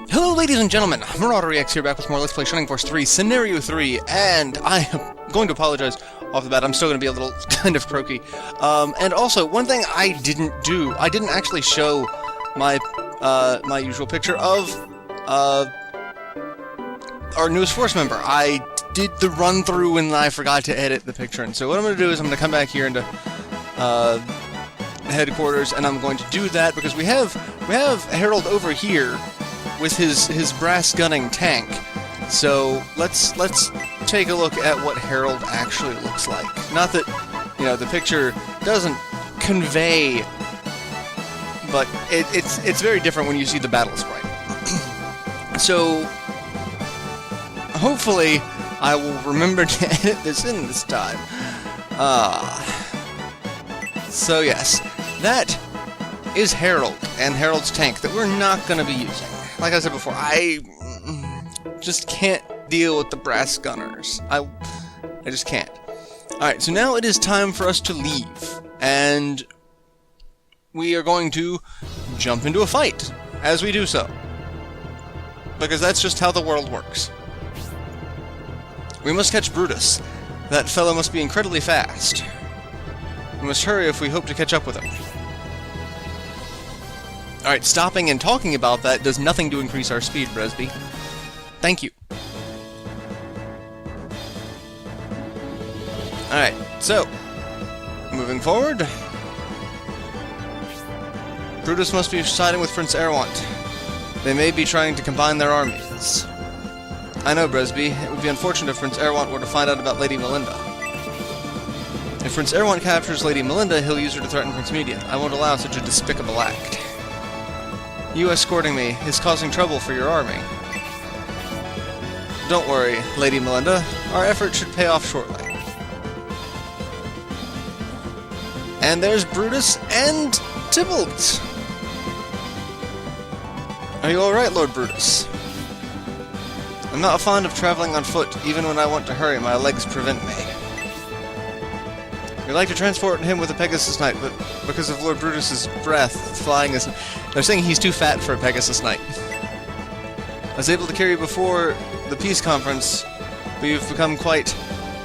Hello ladies and gentlemen, MarauderEX here back with more Let's Play Shining Force 3 Scenario 3, and I am going to apologize off the bat. I'm still going to be a little kind of croaky. And also, one thing I didn't do, I didn't actually show my my usual picture of our newest Force member. I did the run-through and I forgot to edit the picture, and so what I'm going to do is I'm going to come back here into headquarters, and I'm going to do that because we have Harold over here with his brass gunning tank. So let's take a look at what Harold actually looks like. Not that, you know, the picture doesn't convey, but it's very different when you see the battle sprite. So hopefully I will remember to edit this in this time. So yes, that is Harold and Harold's tank that we're not going to be using. Like I said before, I just can't deal with the brass gunners. I just can't. Alright, so now it is time for us to leave. And we are going to jump into a fight as we do so. Because that's just how the world works. We must catch Brutus. That fellow must be incredibly fast. We must hurry if we hope to catch up with him. Alright, stopping and talking about that does nothing to increase our speed, Bresby. Thank you. Alright, so, moving forward. Brutus must be siding with Prince Arrwant. They may be trying to combine their armies. I know, Bresby. It would be unfortunate if Prince Arrwant were to find out about Lady Melinda. If Prince Arrwant captures Lady Melinda, he'll use her to threaten Prince Median. I won't allow such a despicable act. You escorting me is causing trouble for your army. Don't worry, Lady Melinda. Our effort should pay off shortly. And there's Brutus and Tybalt. Are you alright, Lord Brutus? I'm not fond of traveling on foot. Even when I want to hurry, my legs prevent me. We'd like to transport him with a Pegasus Knight, but because of Lord Brutus's breath, flying is... They're saying he's too fat for a Pegasus Knight. I was able to carry you before the peace conference, but you've become quite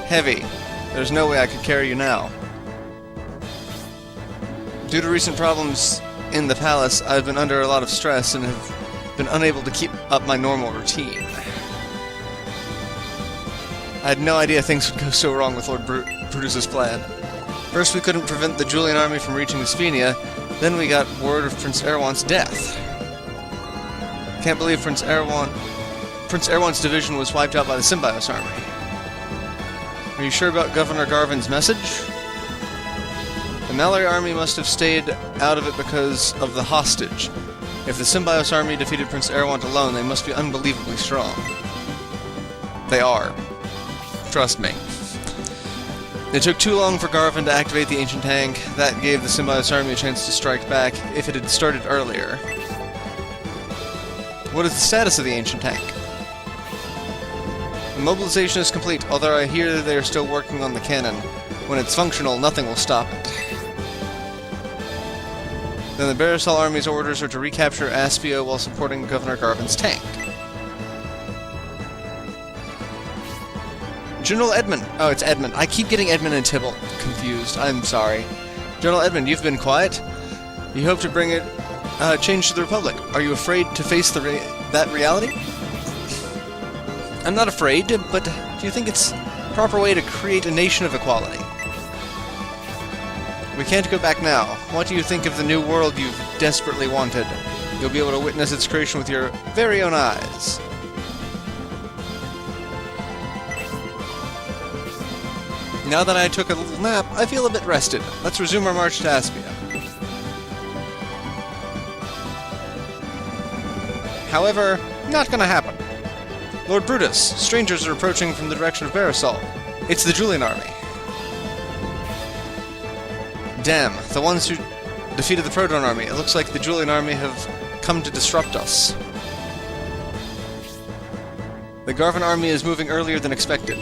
heavy. There's no way I could carry you now. Due to recent problems in the palace, I've been under a lot of stress and have been unable to keep up my normal routine. I had no idea things would go so wrong with Lord Brutus's plan. First we couldn't prevent the Julian army from reaching Sphenia, then we got word of Prince Arrwant's death. Can't believe Prince Arrwant's division was wiped out by the Symbios army. Are you sure about Governor Garvin's message? The Mallory army must have stayed out of it because of the hostage. If the Symbios army defeated Prince Arrwant alone, they must be unbelievably strong. They are. Trust me. It took too long for Garvin to activate the ancient tank. That gave the Symbios army a chance to strike back if it had started earlier. What is the status of the ancient tank? The mobilization is complete, although I hear they are still working on the cannon. When it's functional, nothing will stop it. Then the Barisal army's orders are to recapture Aspio while supporting Governor Garvin's tank. General Edmund. Oh, it's Edmund. I keep getting Edmund and Tybalt confused. I'm sorry. General Edmund, you've been quiet. You hope to bring change to the Republic. Are you afraid to face that reality? I'm not afraid, but do you think it's a proper way to create a nation of equality? We can't go back now. What do you think of the new world you've desperately wanted? You'll be able to witness its creation with your very own eyes. Now that I took a little nap, I feel a bit rested. Let's resume our march to Aspia. However, not gonna happen. Lord Brutus, strangers are approaching from the direction of Barisal. It's the Julian army. Damn, the ones who defeated the Proton army. It looks like the Julian army have come to disrupt us. The Garvin army is moving earlier than expected.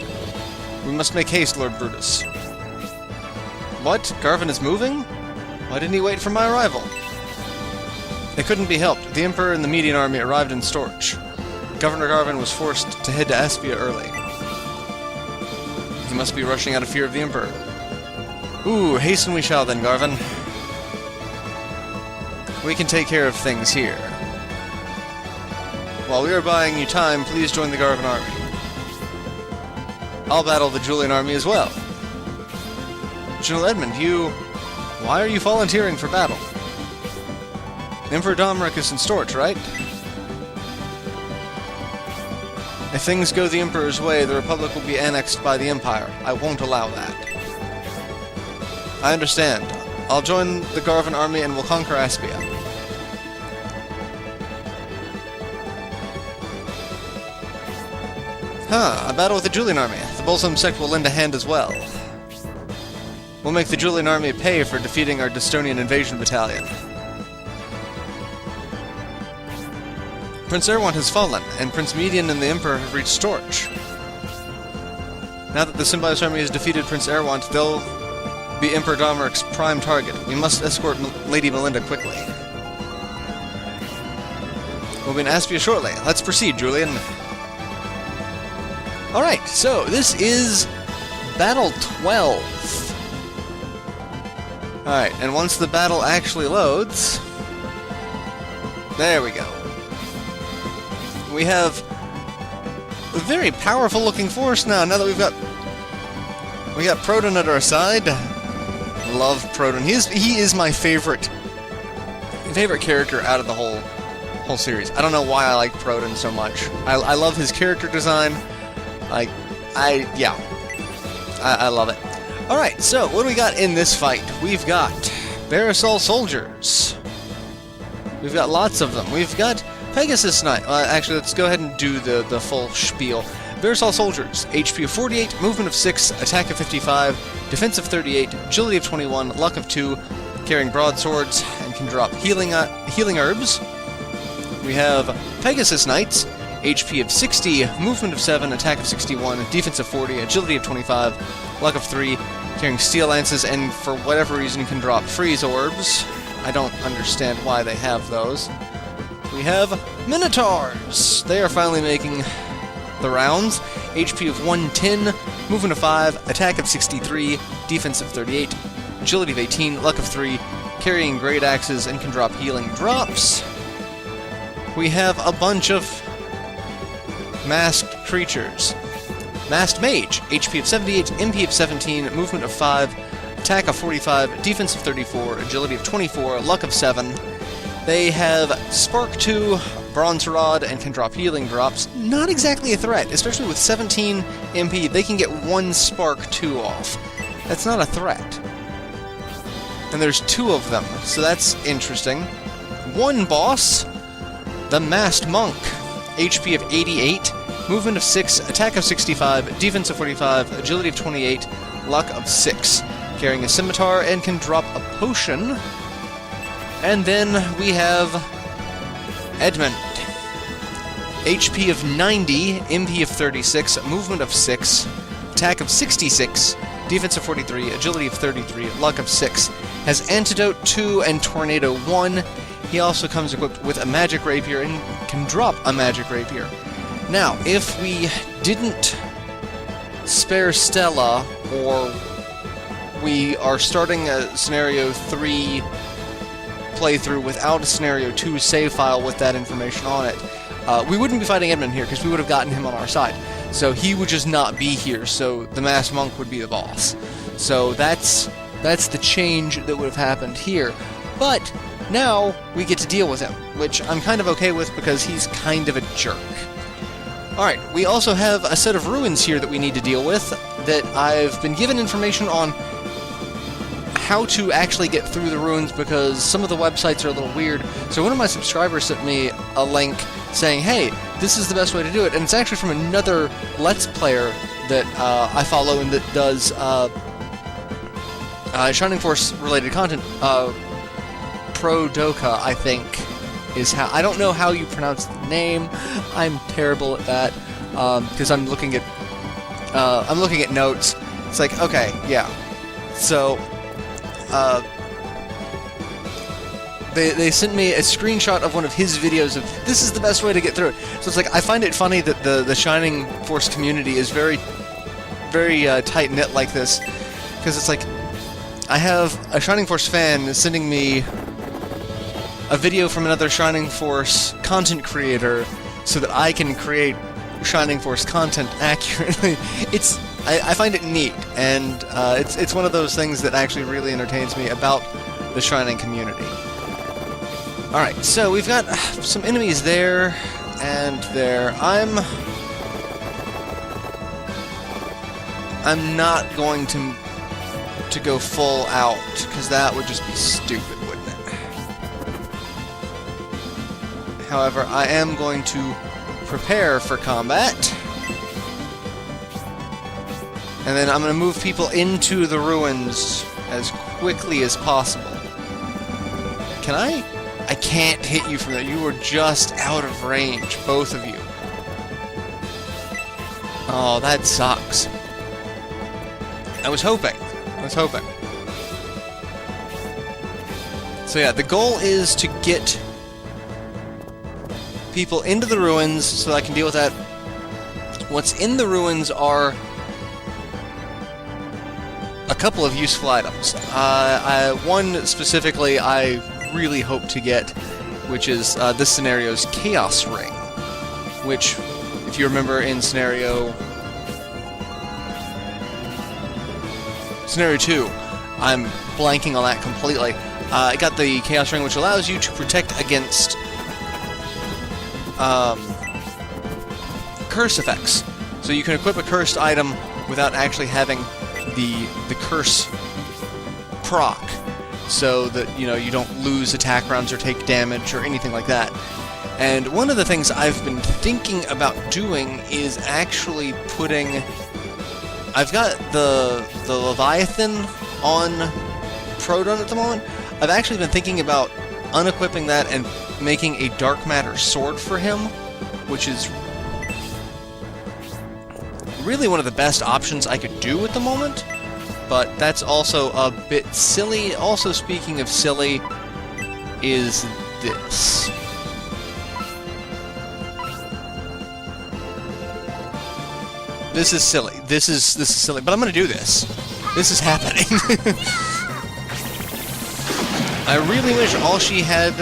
We must make haste, Lord Brutus. What? Garvin is moving? Why didn't he wait for my arrival? It couldn't be helped. The Emperor and the Median army arrived in Storch. Governor Garvin was forced to head to Aspia early. He must be rushing out of fear of the Emperor. Ooh, hasten we shall then, Garvin. We can take care of things here. While we are buying you time, please join the Garvin army. I'll battle the Julian army as well. General Edmund, why are you volunteering for battle? Emperor Domeric is in Storch, right? If things go the Emperor's way, the Republic will be annexed by the Empire. I won't allow that. I understand. I'll join the Garvin army and we'll conquer Aspia. A battle with the Julian army. The Bolsum sect will lend a hand as well. We'll make the Julian army pay for defeating our Destonian invasion battalion. Prince Arrwant has fallen, and Prince Median and the Emperor have reached Storch. Now that the Symbiote army has defeated Prince Arrwant, they'll be Emperor Domeric's prime target. We must escort Lady Melinda quickly. We'll be in Aspia shortly. Let's proceed, Julian. Alright, so this is Battle 12. Alright, and once the battle actually loads... There we go. We have a very powerful looking force now that we got Proton at our side. Love Proton. He is my favorite character out of the whole series. I don't know why I like Proton so much. I love his character design. I love it. Alright, so what do we got in this fight? We've got Barisol soldiers. We've got lots of them. We've got Pegasus Knight. Actually, let's go ahead and do the full spiel. Barisol soldiers. HP of 48, movement of 6, attack of 55, defense of 38, agility of 21, luck of 2, carrying broadswords, and can drop healing herbs. We have Pegasus Knights. HP of 60, movement of 7, attack of 61, defense of 40, agility of 25, luck of 3, carrying steel lances, and for whatever reason can drop freeze orbs. I don't understand why they have those. We have Minotaurs! They are finally making the rounds. HP of 110, movement of 5, attack of 63, defense of 38, agility of 18, luck of 3, carrying great axes, and can drop healing drops. We have a bunch of masked creatures. Masked Mage, HP of 78, MP of 17, movement of 5, attack of 45, defense of 34, agility of 24, luck of 7. They have Spark 2, Bronze Rod, and can drop healing drops. Not exactly a threat, especially with 17 MP, they can get 1 Spark 2 off. That's not a threat. And there's 2 of them, so that's interesting. One boss, the Masked Monk. HP of 88, movement of 6, attack of 65, defense of 45, agility of 28, luck of 6. Carrying a scimitar and can drop a potion. And then we have Edmund. HP of 90, MP of 36, movement of 6, attack of 66, defense of 43, agility of 33, luck of 6. Has Antidote 2 and Tornado 1. He also comes equipped with a magic rapier and can drop a magic rapier. Now, if we didn't spare Stella, or we are starting a Scenario 3 playthrough without a Scenario 2 save file with that information on it, we wouldn't be fighting Edmund here, because we would have gotten him on our side. So he would just not be here, so the Masked Monk would be the boss. So that's the change that would have happened here. But now we get to deal with him, which I'm kind of okay with because he's kind of a jerk. Alright, we also have a set of ruins here that we need to deal with, that I've been given information on how to actually get through the ruins because some of the websites are a little weird. So one of my subscribers sent me a link saying, hey, this is the best way to do it, and it's actually from another Let's Player that I follow and that does Shining Force related content. Prodoka, I think, is how... I don't know how you pronounce the name. I'm terrible at that, because I'm looking at notes. It's like, okay, yeah. So, they sent me a screenshot of one of his videos of this is the best way to get through it. So it's like, I find it funny that the Shining Force community is very, very tight-knit like this, because it's like, I have a Shining Force fan sending me a video from another Shining Force content creator so that I can create Shining Force content accurately. I find it neat, and it's one of those things that actually really entertains me about the Shining community. Alright, so we've got some enemies there, and there. I'm not going to go full out, because that would just be stupid, wouldn't it? However, I am going to prepare for combat. And then I'm going to move people into the ruins as quickly as possible. Can I? I can't hit you from there. You were just out of range, both of you. Oh, that sucks. I was hoping. So yeah, the goal is to get people into the ruins so that I can deal with that. What's in the ruins are a couple of useful items. One specifically I really hope to get, which is this scenario's Chaos Ring, which, if you remember in Scenario 2, I'm blanking on that completely. I got the Chaos Ring, which allows you to protect against curse effects. So you can equip a cursed item without actually having the curse proc, so that, you know, you don't lose attack rounds or take damage or anything like that. And one of the things I've been thinking about doing is actually putting... I've got the Leviathan on Proton at the moment. I've actually been thinking about unequipping that and making a Dark Matter sword for him, which is really one of the best options I could do at the moment, but that's also a bit silly. Also, speaking of silly, is this. This is silly. This is silly, but I'm gonna do this. This is happening. I really wish all she had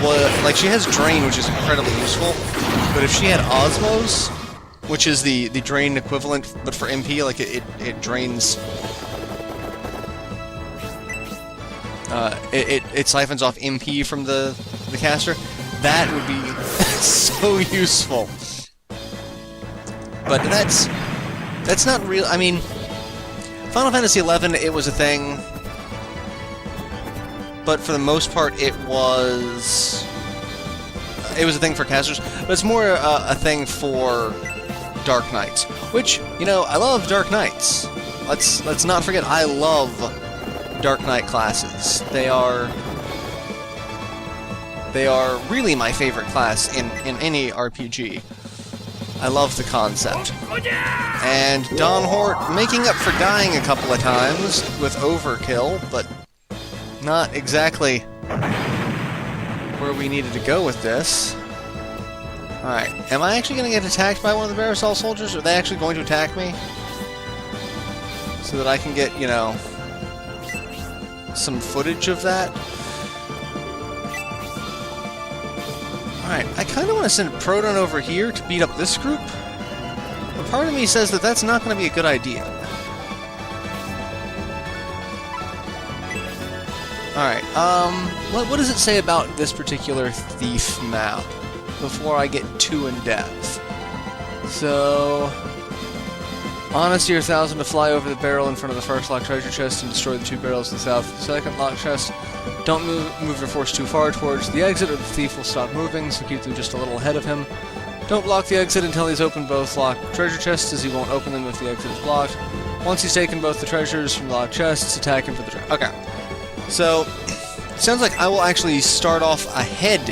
was, like, she has Drain, which is incredibly useful, but if she had Osmos, which is the Drain equivalent, but for MP, like, it drains... it siphons off MP from the caster, that would be so useful. But that's not real. I mean, Final Fantasy XI, it was a thing, but for the most part, it was a thing for casters. But it's more a thing for Dark Knights, which, you know, I love Dark Knights. Let's not forget, I love Dark Knight classes. They are really my favorite class in any RPG. I love the concept. And Don Hort making up for dying a couple of times with overkill, but not exactly where we needed to go with this. Alright, am I actually going to get attacked by one of the Barisal soldiers? Are they actually going to attack me? So that I can get, you know, some footage of that? Alright, I kind of want to send Proton over here to beat up this group, but part of me says that that's not going to be a good idea. Alright, what does it say about this particular thief map before I get too in-depth? So... Honesty or 1,000 to fly over the barrel in front of the first locked treasure chest and destroy the 2 barrels to the south of the second locked chest. Don't move your force too far towards the exit or the thief will stop moving, so keep them just a little ahead of him. Don't block the exit until he's opened both locked treasure chests, as he won't open them if the exit is blocked. Once he's taken both the treasures from the locked chests, attack him for the treasure. Okay. So, it sounds like I will actually start off ahead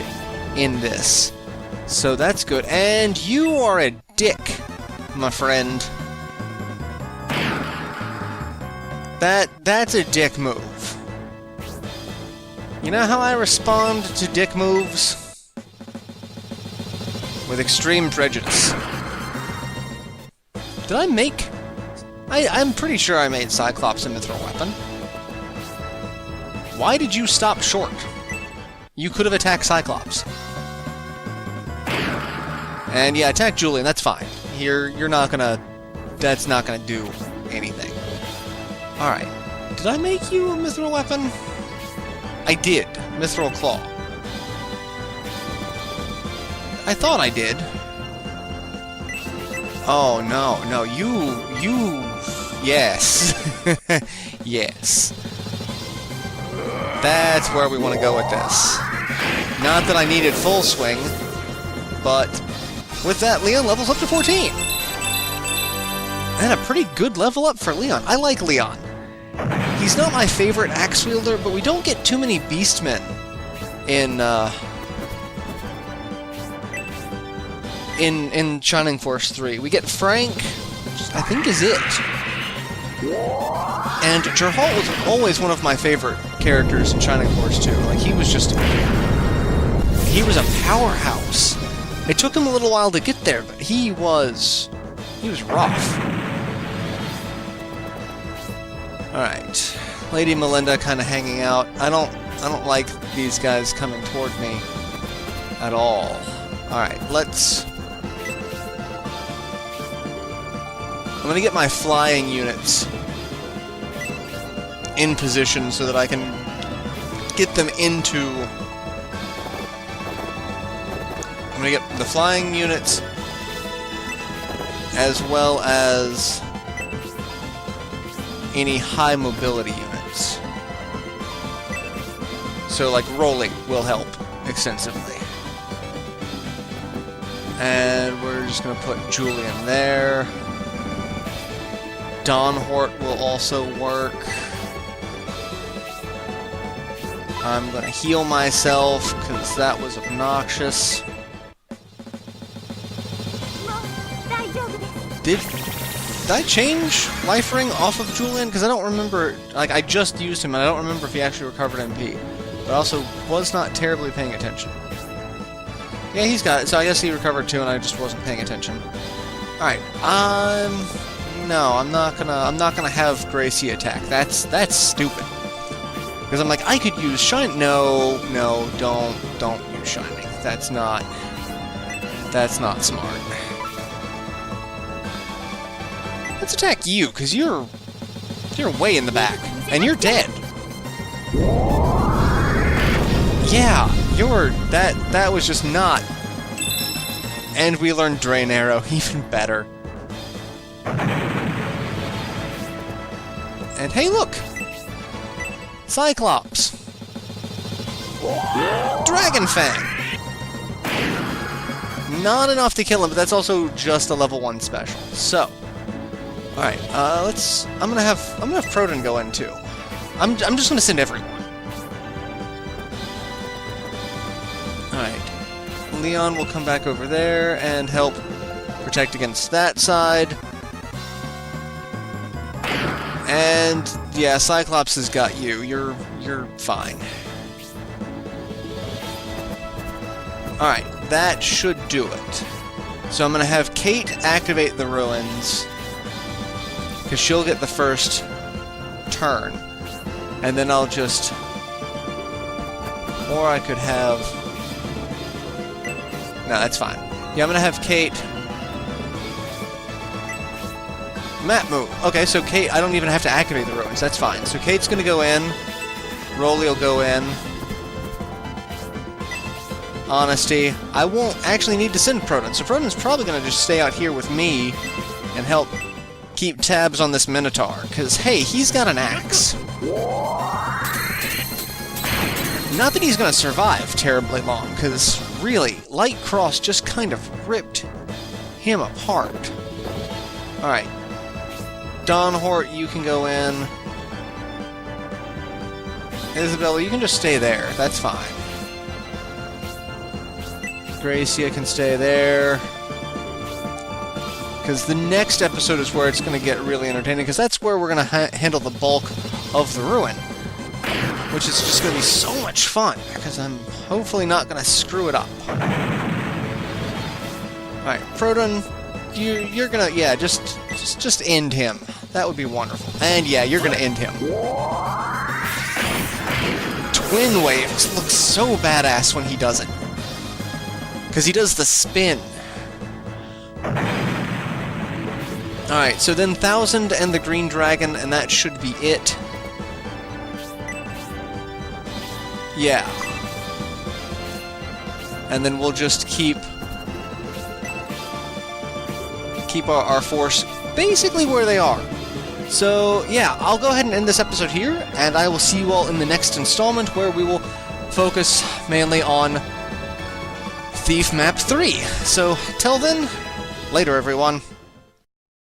in this. So that's good. And you are a dick, my friend. That's a dick move. You know how I respond to dick moves? With extreme prejudice. Did I make... I'm pretty sure I made Cyclops a mithril weapon. Why did you stop short? You could have attacked Cyclops. And yeah, attack Julian, that's fine. You're not gonna... That's not gonna do anything. Alright. Did I make you a mithril weapon? I did. Mithril Claw. I thought I did. Oh, no, no, you... Yes. Yes. That's where we want to go with this. Not that I needed full swing, but with that, Leon levels up to 14. And a pretty good level up for Leon. I like Leon. He's not my favorite axe wielder, but we don't get too many beastmen in Shining Force 3. We get Frank, which I think is it. And Geralt was always one of my favorite characters in Shining Force 2. Like, he was a powerhouse. It took him a little while to get there, but he was rough. Alright. Lady Melinda kind of hanging out. I don't like these guys coming toward me at all. Alright, let's... I'm gonna get my flying units in position so that I can get them into... I'm gonna get the flying units as well as any high mobility units. So, like, rolling will help extensively. And we're just gonna put Julian there. Dawnhort will also work. I'm gonna heal myself, because that was obnoxious. Did I change Life Ring off of Julian? Because I don't remember... Like, I just used him, and I don't remember if he actually recovered MP. But I also was not terribly paying attention. Yeah, he's got it, so I guess he recovered too, and I just wasn't paying attention. Alright, no, I'm not gonna have Gracie attack. That's stupid. Because I'm like, I could use Shine... No, don't use Shining. That's not smart. Let's attack you, because you're way in the back, and you're dead. Yeah, that was just not... And we learned Drain Arrow, even better. And hey, look! Cyclops! Dragon Fang! Not enough to kill him, but that's also just a level 1 special. So, alright, I'm gonna have Proton go in too. I'm just gonna send everyone. Alright. Leon will come back over there and help protect against that side. And yeah, Cyclops has got you. You're fine. Alright, that should do it. So I'm gonna have Kate activate the ruins, because she'll get the first turn. And then I'll just... Or I could have... No, that's fine. Yeah, I'm gonna have Kate... Map move. Okay, so Kate, I don't even have to activate the ruins. That's fine. So Kate's gonna go in. Rolly will go in. Honesty. I won't actually need to send Proton. So Proton's probably gonna just stay out here with me and help keep tabs on this Minotaur. Because, hey, he's got an axe. Not that he's gonna survive terribly long, because really, Light Cross just kind of ripped him apart. Alright. Dawnhort, you can go in. Isabella, you can just stay there. That's fine. Gracia can stay there. Because the next episode is where it's going to get really entertaining, because that's where we're going to handle the bulk of the ruin. which is just going to be so much fun, because I'm hopefully not going to screw it up. Alright, Proton, you're going to, yeah, just end him. That would be wonderful. And yeah, you're going to end him. Twin Waves looks so badass when he does it. Because he does the spin. Alright, so then 1000 and the Green Dragon, and that should be it. Yeah. And then we'll just keep our force basically where they are. So, yeah, I'll go ahead and end this episode here, and I will see you all in the next installment, where we will focus mainly on Thief Map 3. So, till then, later everyone.